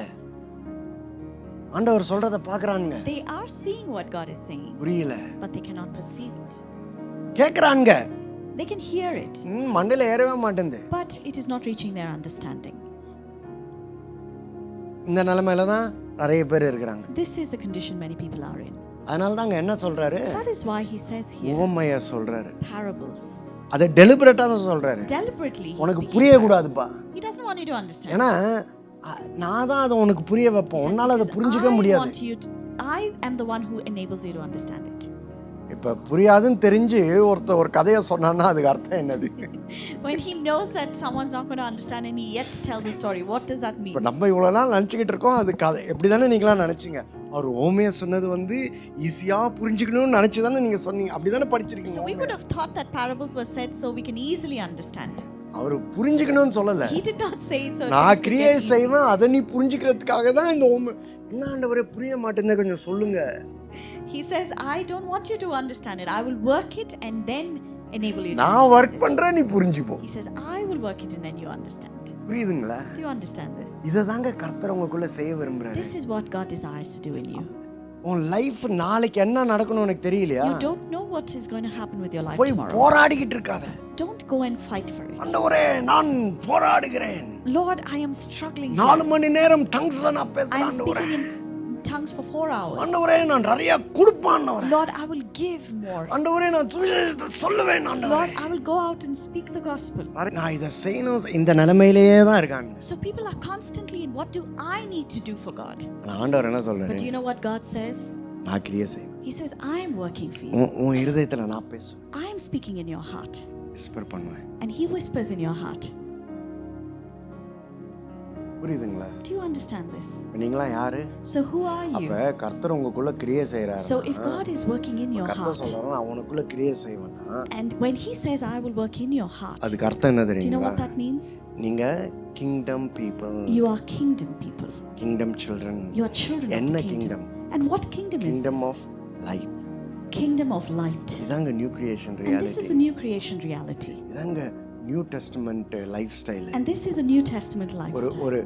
ஆண்டவர் சொல்றத பார்க்கறாங்க. They are seeing what God is saying. புரியல. But they cannot perceive it. கேக்குறாங்க. They can hear it. மண்டையில ஏறவே மாட்டேங்குது. But it is not reaching their understanding. இந்த நிலைமையில தான் நிறைய பேர் இருக்கிறாங்க. This is a condition many people are in. அதனால தாங்க என்ன சொல்றாரு? That is why he says here உவமையா சொல்றாரு. parables. அதை டெலிபரேட்டா தான் சொல்றாரு. Deliberately. உனக்கு புரிய கூடாதுப்பா. He doesn't want you to understand. ஏன்னா நான் தான் அதை உனக்கு புரிய வைப்பேன். உன்னால அதை புரிஞ்சுக்க முடியாது. I am the one who enables you to understand it. இப்ப புரியாதுன்னு தெரிஞ்சு ஒரு கதையை சொன்னான்னா அதுக்கு அர்த்தம் என்னது? When he knows that someone's not going to understand and he yet tells the story, what does that mean? இப்ப நம்ம இவ்வளவு நாள் நினைச்சுக்கிட்டு இருக்கோம் அது கதை. எப்படிதானே நீங்களாம் நினைச்சீங்க? அவர் ஓமையா சொன்னது வந்து ஈஸியா புரிஞ்சுக்கணும்னு நினைச்சுதானே நீங்க சொன்னீங்க. அப்படிதானே படிச்சிருக்கீங்க. So we would have thought that parables were said so we can easily understand. அவர் புரிஞ்சுக்கணும்னு சொல்லல. He did not say it so. நான் கிரியேட் செய்வேன் அதை நீ புரிஞ்சுக்கிறதுக்காக தான் இந்த ஓமை. என்ன ஆண்டவரே புரிய மாட்டேங்குது கொஞ்சம் சொல்லுங்க. He says I don't want you to understand it. I will work it and then enable you to நான் வர்க் பண்றேன் நீ புரிஞ்சுப்போ. He says I will work it and then you understand. புரியுதுங்களா? Do you understand this? இததாங்க கர்த்தர் உங்களுக்குள்ள செய்ய விரும்புறாரு. This is what God desires to do in you. உன் லைஃப் நாளைக்கு என்ன நடக்கணும் உனக்கு தெரியலையா? You don't know what is going to happen with your life போய் tomorrow. போராடிக்கிட்டு இருக்காத. Don't go and fight for it. ஆண்டவரே நான் போராடுகிறேன். Lord, I am struggling. 4 மணி நேரம் டங்ஸ்ல நான் I பேசுறேன் am ஆண்டவரே. speaking in tongues for 4 hours. ஆண்டவரே நான் நிறைய கொடுப்பேன் ஆண்டவரே. Lord, I will give more. ஆண்டவரே நான் சுவிசேஷத்தை சொல்லுவேன் ஆண்டவரே. Lord, I will go out and speak the gospel. நான் இத செய்யணும் இந்த நிலைமையிலேயே தான் இருக்காங்க. So people are constantly in what do I need to do for God? ஆண்டவர் என்ன சொல்றாரு? But do you know what God says? நான் கிரியை செய்வேன். He says I am working for you. உன் இதயத்துல நான் பேசுவேன். I am speaking in your heart. Whisper பண்ணுவேன். And he whispers in your heart. புரியுதுங்களா? Do you understand this? நீங்களாம் யாரு? So who are அப்ப you? கர்த்தர் உங்களுக்குள்ள கிரியை செய்றாரு. So if God is working in your கர்த்தர் heart, சொல்றாரு அவனுக்குள்ள கிரியை செய்வனா, and when he says I will work in your heart, அதுக்கு அர்த்தம் என்ன do you know தெரியுங்களா? what that means? நீங்க kingdom people, You are kingdom people. Kingdom children. You are children of என்ன the kingdom. Kingdom? And what kingdom is kingdom this? Of light. Kingdom of light. இதாங்க new creation And this is reality. a new creation reality. இதாங்க new testament life style. And this is a New Testament ஒரு lifestyle. ஒரு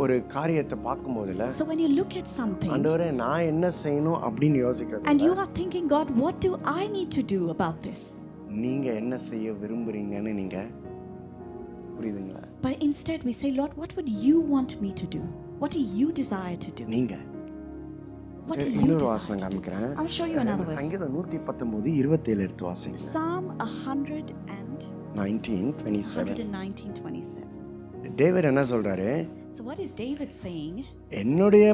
ஒரு காரியத்தை பார்க்கும்போதுல So when you look at something ஆண்டவரே நான் என்ன செய்யணும் அப்படின்னு யோசிக்கிறது, and you are thinking, God, what do I need to do about this? நீங்க என்ன செய்ய விரும்புறீங்கன்னு நீங்க புரியுதுங்களா? But instead we say, Lord, what would you want me to do? What do you desire to do? நீங்க What do you இன்னொரு desire வாசனம் to do? காமிக்கிறேன். I'll show you another verse. சங்கீதம் 119:27 எடுத்து வாசிங்க. Psalm 119:27. 19:27. டேவிட் என்ன சொல்றாரு? So what is David saying? என்னுடைய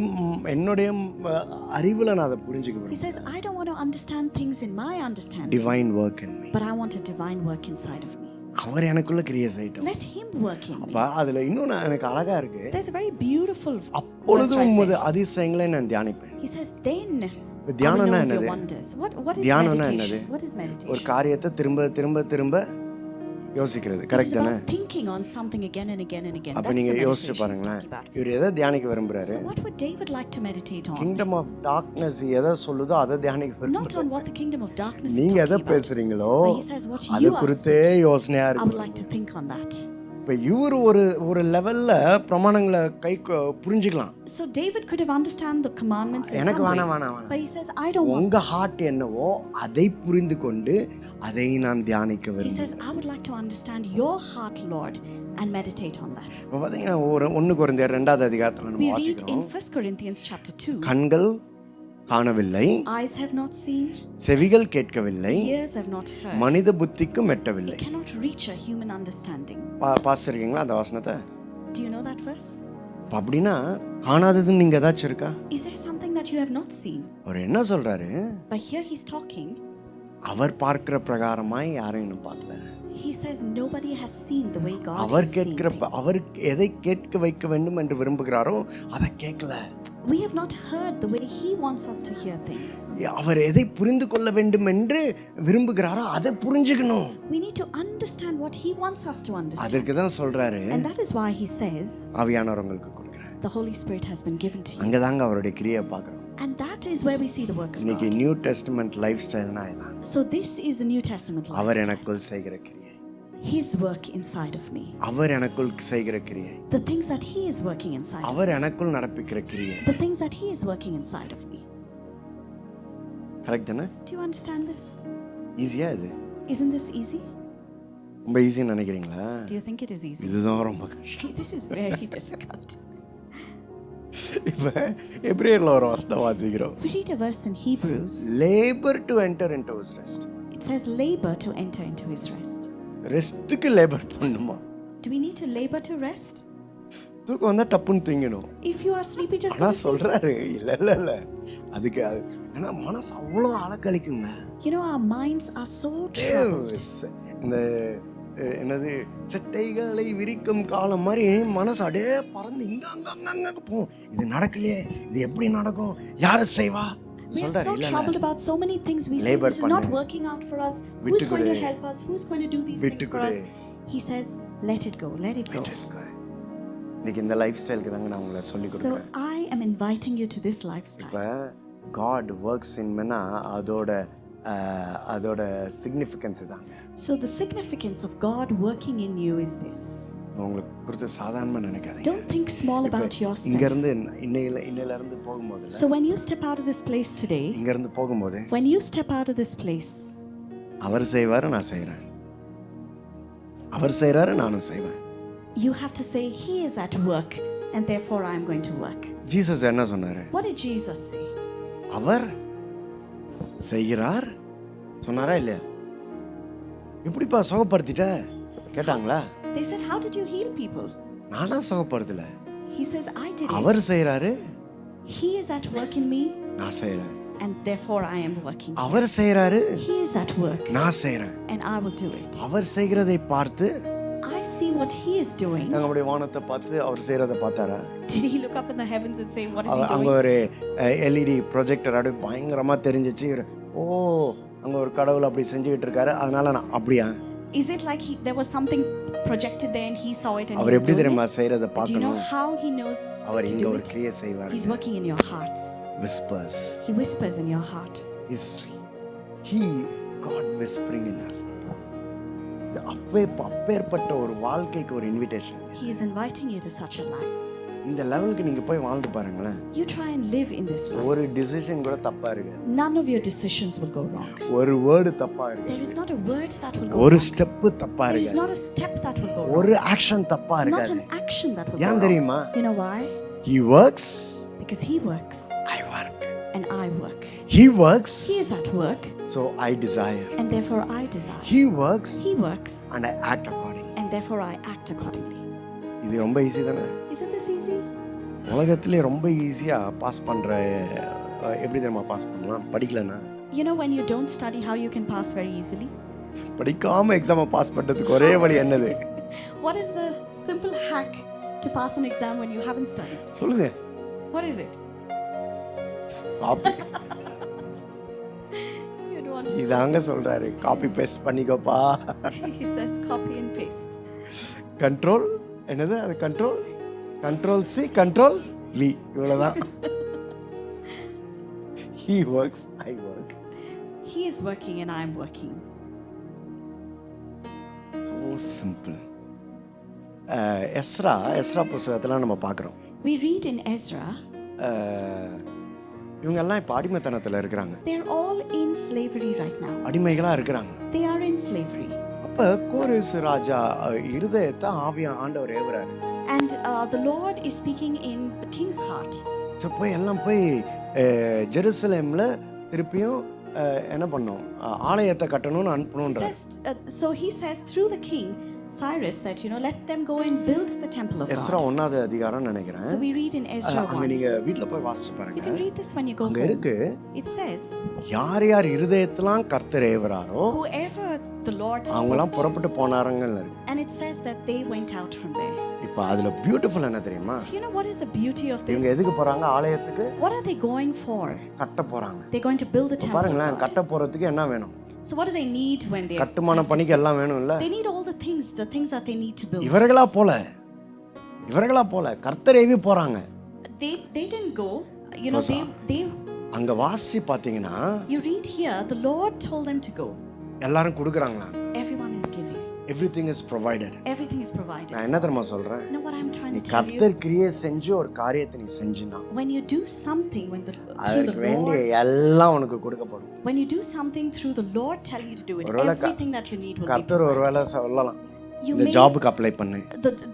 அறிவுல நான் அதை புரிஞ்சுக்க He விரும்புறேன். says, I don't want to understand things in my understanding, divine work in me. but I want a divine work inside of me. அவர் எனக்குள்ள கிரியை செய்யட்டும். Let him work in me. அப்ப அதுல இன்னும் எனக்கு அழகா இருக்கு. There's a very beautiful அப்பொழுது உமது அதிசயங்களை நான் தியானிப்பேன். He says, then தியானம்னா I will know of your என்னது? wonders. What is தியானம்னா என்னது? meditation? What is meditation? ஒரு காரியத்தை திரும்ப யோசிக்கிறது. It கரெக்ட் is தானே? about thinking on something again and again and again. அப்ப That's நீங்க the யோசிச்சு meditation he's பாருங்களேன். talking about. இவர் எதை தியானிக்க விரும்புறாரு? So what would David like to meditate on? Kingdom of darkness எதை சொல்லுதோ அதை தியானிக்க Not விரும்புறாரு. on what the kingdom of darkness is நீங்க talking எதை about. பேசுறீங்களோ But he says what அது you are குறித்தே யோசனையா I would இருக்கு. like to think on that. இப்ப இவர் ஒரு லெவல்ல பிரமாணங்களை புரிஞ்சுக்கலாம். So David could have understand the commandments in எனக்கு some way. வேணாம். But he says, I don't want. உங்க ஹார்ட் என்னவோ அதை புரிந்து கொண்டு அதை நான் தியானிக்க He விரும்புகிறேன். says, I would like to understand your heart, Lord, and meditate on that. இப்ப பாத்தீங்கன்னா 1 கொரிந்தியர் 2வது அதிகாரத்துல நம்ம We read in வாசிக்கிறோம். 1 Corinthians chapter 2. கண்கள் காணவில்லை, Eyes have not seen, செவிகள் கேட்கவில்லை, ears have not heard. மனித புத்திக்கும் It எட்டவில்லை. cannot reach a human understanding. பாஸ்டர்க்கீங்களா அந்த வசனத்தை? Do you know that verse? அப்படின்னா காணாததுன்னு நீங்க ஏதாச்சும் இருக்கா? Is there something that you have not seen? அவர் என்ன சொல்றாரு? But here he's talking. அவர் பார்க்கிற பிரகாரமாய் யாரையும் இன்னும் பார்க்கல. He says nobody has seen the way God our has seen கேட்கிற things. அவர் எதை கேட்க வைக்க வேண்டும் என்று விரும்புகிறாரோ அதை கேட்கல. We have not heard the way he wants us to hear things. அவர் எதை புரிந்து கொள்ள வேண்டும் என்று விரும்புகிறாரோ அதை புரிஞ்சுக்கணும். We need to understand what he wants us to understand. அதற்கு தான் சொல்றாரு, And that is why he says ஆவியானவர் உங்களுக்கு கொடுக்கிறார். the Holy Spirit has been given to you. அங்கதாங்க அவருடைய கிரியை பார்க்கிறோம். And that is where we see the work of இன்னைக்கு God. நியூ டெஸ்டமென்ட் லைஃப் ஸ்டைல்னா இதான். So this is a New Testament our lifestyle. எனக்குள் செய்கிற கிரியை, His work inside of me. அவர் எனக்குள் செய்கிற கிரியை, The things that he is working inside of அவர் எனக்குள் நடப்பிக்கிற கிரியை. the things that he is working inside of me. Correct தானே? Do you understand this? ஈஸியா இது? Isn't this easy? ரொம்ப ஈஸின்னு நினைக்கிறீங்களா? Do you think it is easy? இதுதான் ரொம்ப கஷ்டம். This is very difficult. இப்ப எபிரேயர்ல ஒரு வசனம் வாசிக்கிறோம். We read a verse in Hebrews. Labour to enter into his rest. It says labor to enter into his rest. ரெஸ்ட்டுக்கு லேபர் பண்ணணுமா? Do we need to labor to rest? தூக்கம் வந்தா டப்புன்னு தூங்கணும். If you are sleepy, just ஆனா சொல்றாரு இல்ல அதுக்கு ஏன்னா மனசு அவ்வளவு அலக்கழிக்குங்க. You know, our minds are so troubled. இந்த என்னது செட்டைகளை விரிக்கும் காலம் மாதிரி மனசு அப்படியே பறந்து இங்க போகும். இது நடக்கலையே, இது எப்படி நடக்கும், யாரு செய்வா? We are so troubled about so many things. We say this is not working out for us. Who's going to help us? Who's going to do these things for us? He says, let it go, let it go. இன்னைக்கு இந்த லைஃப் ஸ்டைலுக்கு தாங்க நான் உங்களை சொல்லி கொடுக்குறேன். So I am inviting you to this lifestyle. இப்ப God works in men அதோட சிக்னிஃபிகன்ஸ் இதாங்க. So the significance of God working in you is this. உங்களுக்கு குறித்து சாதாரணமா நினைக்காதீங்க. Don't think small about yourself. இங்க இருந்து இன்னையில இருந்து போகும்போது, So when you step out of this place today, இங்க இருந்து போகும்போது when you step out of this place, அவர் செய்வாரு, நான் செய்றேன். அவர் செய்றாரு, நானும் செய்வேன். you have to say he is at work and therefore I am going to work. Jesus என்ன சொன்னாரு? What did Jesus say? அவர் செய்கிறார் சொன்னாரா இல்லையா? எப்படிப்பா சுகப்படுத்திட்ட கேட்டாங்களா? They said, how did you heal people? நானா சுகப்படுத்தல. He says, I did it. அவர் செய்றாரு, He is at work in me நான் செய்றேன். and therefore I am working. அவர் செய்றாரு, He is at work நான் செய்றேன். and I will do it. அவர் செய்கிறதை பார்த்து I see what he is doing. நாங்க அப்படியே வானத்தை பார்த்து அவர் செய்யறதை பார்த்தாரா? Did he look up in the heavens and say, what is he அங்க doing? ஒரு எல்இடி ப்ரொஜெக்டர் அப்படியே பயங்கரமா தெரிஞ்சிச்சு. ஓ அங்க ஒரு கடவுள் அப்படி செஞ்சுக்கிட்டு இருக்காரு, அதனால நான் அப்படியா? Is it like there was something projected there and he saw it and our he was எப்படி doing தெரியுமா it? செய்யறதை Do you know பார்க்கணும்? how he knows our to இங்க do ஒரு it? கிரியை செய்வார். He's working in your hearts. Whispers. He whispers in your heart. He God whispering in us. அப்பேற்பட்ட ஒரு வாழ்க்கைக்கு ஒரு invitation. He is inviting you to such a life. இந்த லெவலுக்கு நீங்க போய் வாழ்ந்து பாருங்களேன். You try and live in this life. ஒரு டிசிஷன் கூட தப்பா இருக்காது. None of your decisions will go wrong. ஒரு வேர்ட் தப்பா இருக்காது. There is not a word that will go ஒரு wrong. ஸ்டெப் தப்பா There is இருக்காது. not a step that will go wrong. ஒரு ஆக்ஷன் தப்பா Not இருக்காது. an action that will go ஏன் wrong. தெரியுமா? You know why? He works. Because he works I work. and I work. He works. He is at work So I desire. and therefore I desire. He works. He works And I act accordingly. and therefore I act accordingly. இது ரொம்ப ஈஸி தானே? Isn't this easy? உலகத்திலே ரொம்ப ஈஸியா பாஸ் பண்ற எப்படி தெரியுமா பாஸ் பண்ணலாம்? படிக்கலனா You know when you don't study how you can pass very easily? படிக்காம எக்ஸாமை பாஸ் பண்றதுக்கு ஒரே வழி என்னது? What is the simple hack to pass an exam when you haven't studied? சொல்லுங்க. What is it? Copy. You don't want to. இதாங்க சொல்றாரு. காப்பி பேஸ்ட் பண்ணிக்கோப்பா. He says copy and paste. Control என்னது? அது கண்ட்ரோல் சி கண்ட்ரோல் வி இவ்வளவுதான். He works, I work. He is working and I am working. So simple. Ezra புத்தகத்துல நம்ம பார்க்குறோம். We read in Ezra. இவங்க எல்லாம் இப்போ அடிமைத்தனத்தில் இருக்கிறாங்க. They're all in slavery right now. அடிமைகளா இருக்கிறாங்க. They are in slavery. அப்ப கோரேஸ் ராஜா இருதயத்தை ஆண்டவர் ஏவுறாரு. And the Lord is speaking in the king's heart. So எல்லாம் போய் ஜெருசலேம்ல திருப்பியும் என்ன பண்ணோம்? ஆலயத்தை கட்டணும்னு அனுப்பணும்ன்ற. So he says through the king Cyrus that let them go and build the temple of Ezra God. 1வது அதிகாரம் நினைக்கிறேன். So we read in Ezra 1. அங்க நீங்க வீட்ல போய் வாசிச்சு You பாருங்க. can read this when you go அங்க home. இருக்கு. It says யார் இருதயத்தெல்லாம் கர்த்தர் ஏவுறாரோ whoever the Lord அவங்கலாம் smote. புறப்பட்டு போனாருங்க. And it says that they went out from there. இப்போ அதுல பியூட்டிஃபுல் என்ன தெரியுமா? So you know what is the beauty of இவங்க this? எதுக்கு போறாங்க? ஆலயத்துக்கு What are they going for? கட்ட போறாங்க. They're going to build the temple. பாருங்களேன், of God. கட்ட போறதுக்கு என்ன வேணும்? So what do they need when they கட்டுமான பணிக்கு எல்லாம் வேணும் இல்ல? They need all the things that they need to build. இவர்களா போல கர்த்தர் ஏவி போறாங்க. They didn't go. They அங்க வாசி பாத்தீங்கன்னா you read here the Lord told them to go. எல்லாரும் கொடுக்கறாங்களா? Everyone is giving. Everything is provided. Everything is provided. நான் என்ன தெரியுமா சொல்றேன்? You know what I'm trying நீ to tell you? கர்த்தர் கிரியை செஞ்சு ஒரு காரியத்தை நீ செஞ்சினா When you do something அதற்கு வேண்டிய எல்லாம் உனக்கு கொடுக்கப்படும். when you do something through the Lord telling you to do it, everything that you need will be கர்த்தர் provided. ஒருவேளை சொல்லலாம், You இந்த may- ஜாபுக்கு அப்ளை பண்ணு.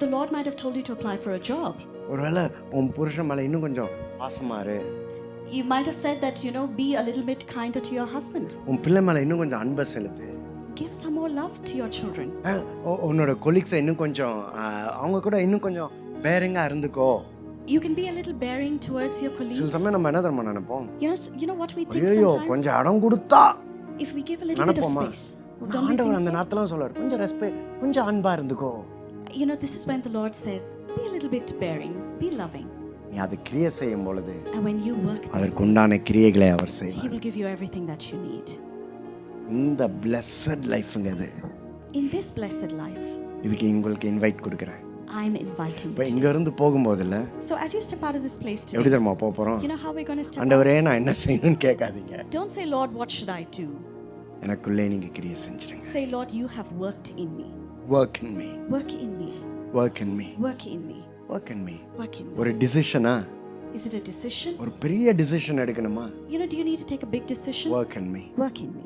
The Lord might have told you to apply for a job. ஒருவேளை உன் புருஷன் மேல இன்னும் கொஞ்சம் பாசமா இரு. You might have said that be a little bit kinder to your husband. உன் பிள்ளை மேல இன்னும் கொஞ்சம் அன்பை செலுத்து. Give some more love to your children. உன்னோட கொலீக்ஸை இன்னும் கொஞ்சம் அவங்க கூட இன்னும் கொஞ்சம் பேரிங்கா இருந்துக்கோ. You can be a little bearing towards your colleagues. சில சமயம் நம்ம என்ன தெரியுமா நினைப்போம்? You know what we think ஐயோ sometimes? கொஞ்சம் இடம் கொடுத்தா If we give a little bit of நினைப்போமா? space. Don't we ஆண்டவர் think அந்த so? நேரத்துல சொல்றாரு, கொஞ்சம் ரெஸ்பெக்ட், கொஞ்சம் அன்பா இருந்துக்கோ. This is when the Lord says, be a little bit bearing, be loving. நீ அது கிரியை செய்யும் பொழுது And when you work this அதற்கு உண்டான கிரியைகளை அவர் He செய்வார். will give you everything that you need. இந்த பிளெஸட் லைஃப்ங்க இது. In this blessed life, இதுக்கு உங்களுக்கு இன்வைட் கொடுக்குறேன். I'm inviting இப்போ you. இங்க இருந்து போகும்போதுல So as you step out of this place எப்படி today, தெரியுமா போக போறோம்? you know how we're going to step out? ஆண்டவரே நான் என்ன செய்யணும்னு கேட்காதீங்க. Don't say, Lord, what should I do? எனக்குள்ளே நீங்க கிரியை செஞ்சிடுங்க. Say, Lord, you have worked in me. Work in me. Work in me. Work in me. Work in me. Work in me. Work in me. ஒரு டிசிஷனா? Is it a decision? ஒரு பெரிய டிசிஷன் எடுக்கணுமா? Do you need to take a big decision? Work in me. Work in me.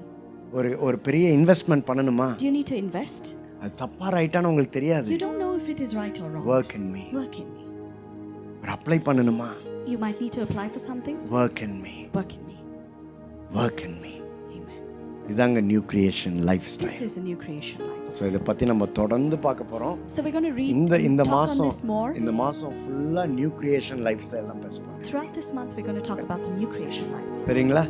ஒரு பெரிய இன்வெஸ்ட்மென்ட் பண்ணணுமா? Do you need to invest? அது தப்பா ரைட்டான்னு உங்களுக்கு தெரியாது. You don't know if it is right or wrong. Work in me. Work in me. ஒரு அப்ளை பண்ணணுமா? You might need to apply for something. Work in me. Work in me. Work in me. Amen. இதாங்க new creation life This style. is a new creation life. So இதை பத்தி நம்ம தொடர்ந்து பார்க்க போறோம். So we're going to read இந்த talk on மாசம் this more. இந்த மாசம் ஃபுல்லா நியூ கிரியேஷன் லைஃப் ஸ்டைல் தான் பேச போறோம். Throughout this month we're going to talk about the new creation lifestyle. சரிங்களா?